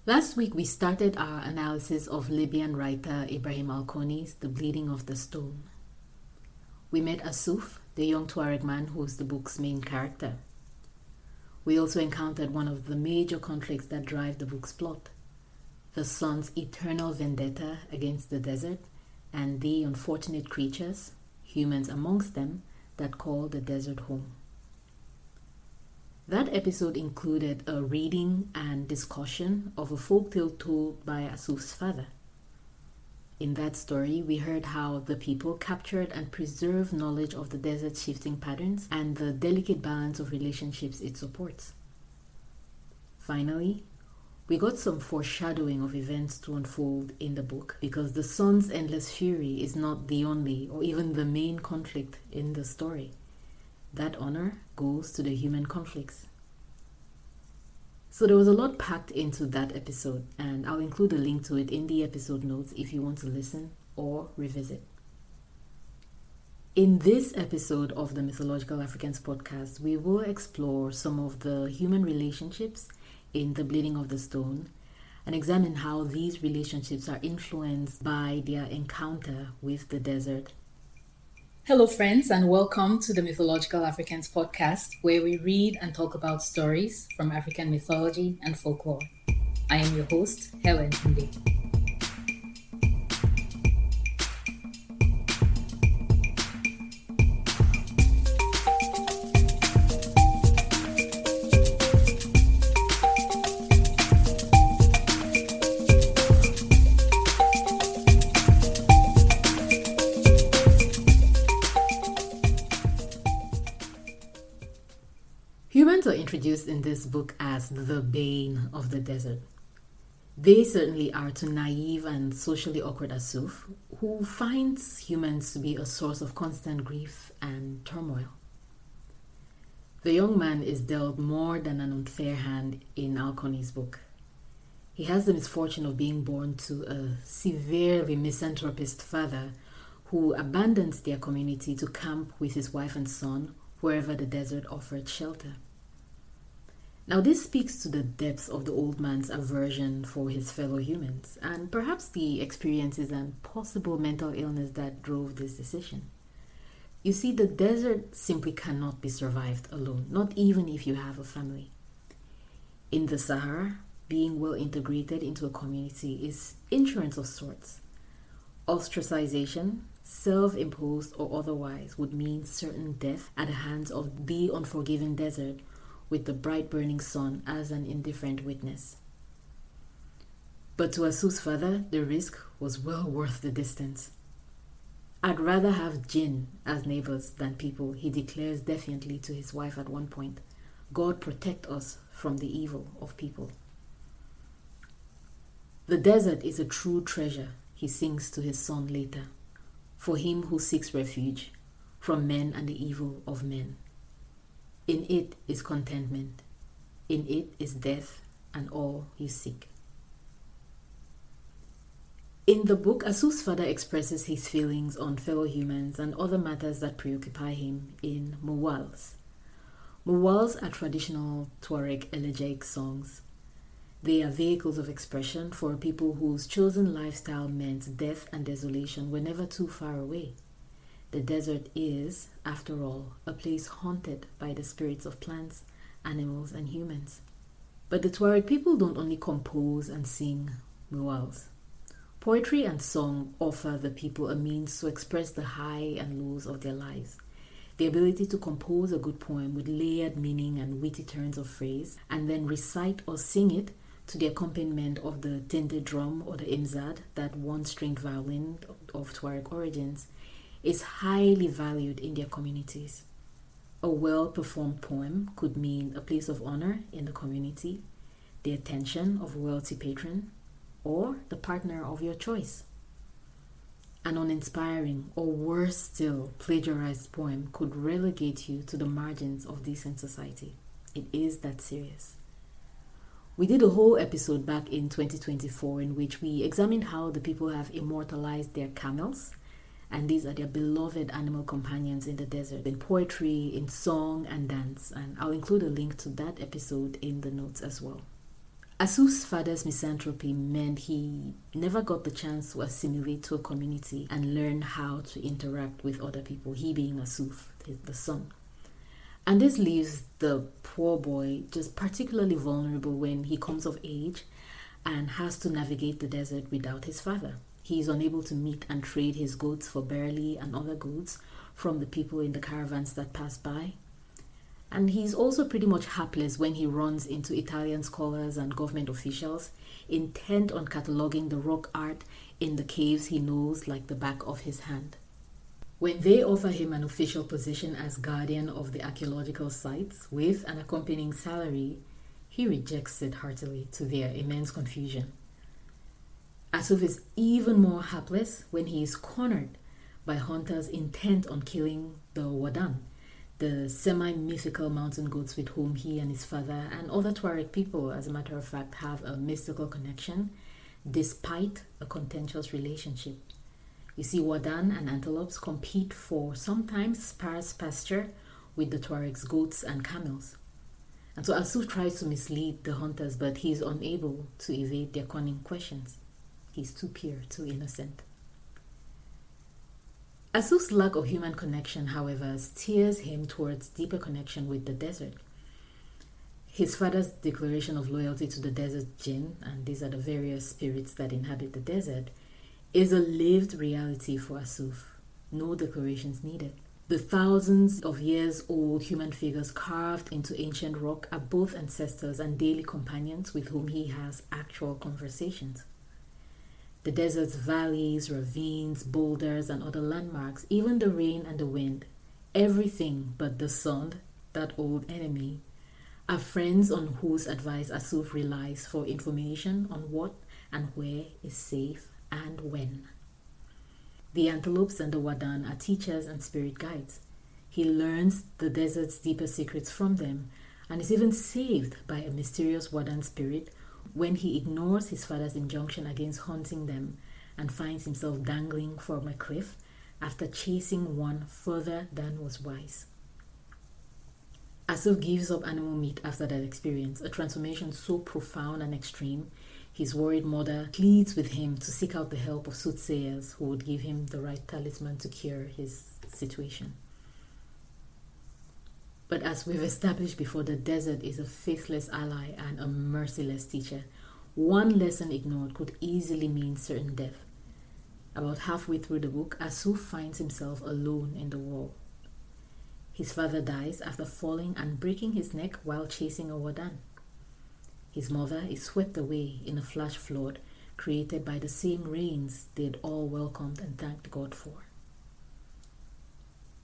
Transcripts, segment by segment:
Last week, we started our analysis of Libyan writer Ibrahim al Koni's The Bleeding of the Stone. We met Asouf, the young Tuareg man who is the book's main character. We also encountered one of the major conflicts that drive the book's plot, the sun's eternal vendetta against the desert and the unfortunate creatures, humans amongst them, that call the desert home. That episode included a reading and discussion of a folktale told by Asouf's father. In that story, we heard how the people captured and preserved knowledge of the desert's shifting patterns and the delicate balance of relationships it supports. Finally, we got some foreshadowing of events to unfold in the book because the sun's endless fury is not the only or even the main conflict in the story. That honor goes to the human conflicts. So there was a lot packed into that episode, and I'll include a link to it in the episode notes if you want to listen or revisit. In this episode of the Mythological Africans podcast, we will explore some of the human relationships in The Bleeding of the Stone and examine how these relationships are influenced by their encounter with the desert. Hello, friends, and welcome to the Mythological Africans podcast, where we read and talk about stories from African mythology and folklore. I am your host, Helen Tunde. Humans are introduced in this book as the bane of the desert. They certainly are to naive and socially awkward Asouf, who finds humans to be a source of constant grief and turmoil. The young man is dealt more than an unfair hand in Al Koni's book. He has the misfortune of being born to a severely misanthropist father who abandons their community to camp with his wife and son wherever the desert offered shelter. Now, this speaks to the depths of the old man's aversion for his fellow humans, and perhaps the experiences and possible mental illness that drove this decision. You see, the desert simply cannot be survived alone, not even if you have a family. In the Sahara, being well integrated into a community is insurance of sorts. Ostracization, self-imposed or otherwise, would mean certain death at the hands of the unforgiving desert, with the bright burning sun as an indifferent witness. But to Asouf's father, the risk was well worth the distance. I'd rather have jinn as neighbors than people, he declares defiantly to his wife at one point. God protect us from the evil of people. The desert is a true treasure, he sings to his son later, for him who seeks refuge from men and the evil of men. In it is contentment. In it is death and all you seek. In the book, Asouf's father expresses his feelings on fellow humans and other matters that preoccupy him in Muwwals. Muwwals are traditional Tuareg elegiac songs. They are vehicles of expression for people whose chosen lifestyle meant death and desolation were never too far away. The desert is, after all, a place haunted by the spirits of plants, animals, and humans. But the Tuareg people don't only compose and sing muwwals. Poetry and song offer the people a means to express the high and lows of their lives. The ability to compose a good poem with layered meaning and witty turns of phrase, and then recite or sing it to the accompaniment of the tinted drum or the imzad, that one-stringed violin of Tuareg origins, is highly valued in their communities. A well-performed poem could mean a place of honor in the community, the attention of a wealthy patron, or the partner of your choice. An uninspiring, or worse still, plagiarized poem could relegate you to the margins of decent society. It is that serious. We did a whole episode back in 2024 in which we examined how the people have immortalized their camels, and these are their beloved animal companions in the desert, in poetry, in song and dance, and I'll include a link to that episode in the notes as well. Asouf's father's misanthropy meant he never got the chance to assimilate to a community and learn how to interact with other people, he being Asouf, the son. And this leaves the poor boy just particularly vulnerable when he comes of age and has to navigate the desert without his father. He is unable to meet and trade his goods for barley and other goods from the people in the caravans that pass by. And he's also pretty much hapless when he runs into Italian scholars and government officials intent on cataloguing the rock art in the caves he knows like the back of his hand. When they offer him an official position as guardian of the archaeological sites with an accompanying salary, he rejects it heartily to their immense confusion. Asouf is even more hapless when he is cornered by hunters intent on killing the Wadan, the semi-mythical mountain goats with whom he and his father and other Tuareg people, as a matter of fact, have a mystical connection, despite a contentious relationship. You see, Wadan and antelopes compete for sometimes sparse pasture with the Tuareg's goats and camels. And so Asouf tries to mislead the hunters, but he is unable to evade their cunning questions. He's too pure, too innocent. Asouf's lack of human connection, however, steers him towards deeper connection with the desert. His father's declaration of loyalty to the desert jinn, and these are the various spirits that inhabit the desert, is a lived reality for Asouf. No declarations needed. The thousands of years old human figures carved into ancient rock are both ancestors and daily companions with whom he has actual conversations. The desert's valleys, ravines, boulders, and other landmarks, even the rain and the wind, everything but the sun, that old enemy, are friends on whose advice Asouf relies for information on what and where is safe and when. The antelopes and the Wadan are teachers and spirit guides. He learns the desert's deeper secrets from them and is even saved by a mysterious Wadan spirit when he ignores his father's injunction against hunting them and finds himself dangling from a cliff after chasing one further than was wise. Asouf gives up animal meat after that experience, a transformation so profound and extreme, his worried mother pleads with him to seek out the help of soothsayers who would give him the right talisman to cure his situation. But as we've established before, the desert is a faithless ally and a merciless teacher. One lesson ignored could easily mean certain death. About halfway through the book, Asouf finds himself alone in the wall. His father dies after falling and breaking his neck while chasing a Wadan. His mother is swept away in a flash flood created by the same rains they'd all welcomed and thanked God for.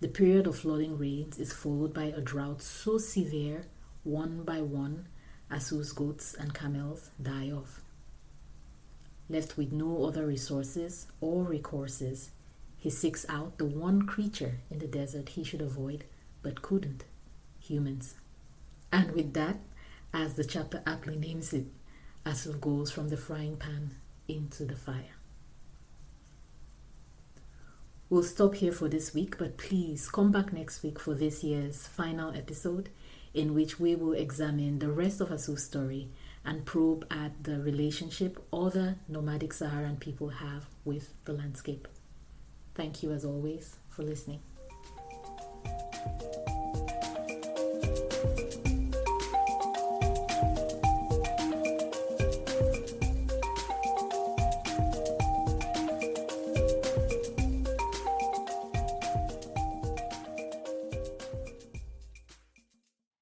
The period of flooding rains is followed by a drought so severe, one by one, Asouf's goats and camels die off. Left with no other resources or recourses, he seeks out the one creature in the desert he should avoid but couldn't: humans. And with that, as the chapter aptly names it, Asouf goes from the frying pan into the fire. We'll stop here for this week, but please come back next week for this year's final episode, in which we will examine the rest of Asouf's story and probe at the relationship other nomadic Saharan people have with the landscape. Thank you as always for listening.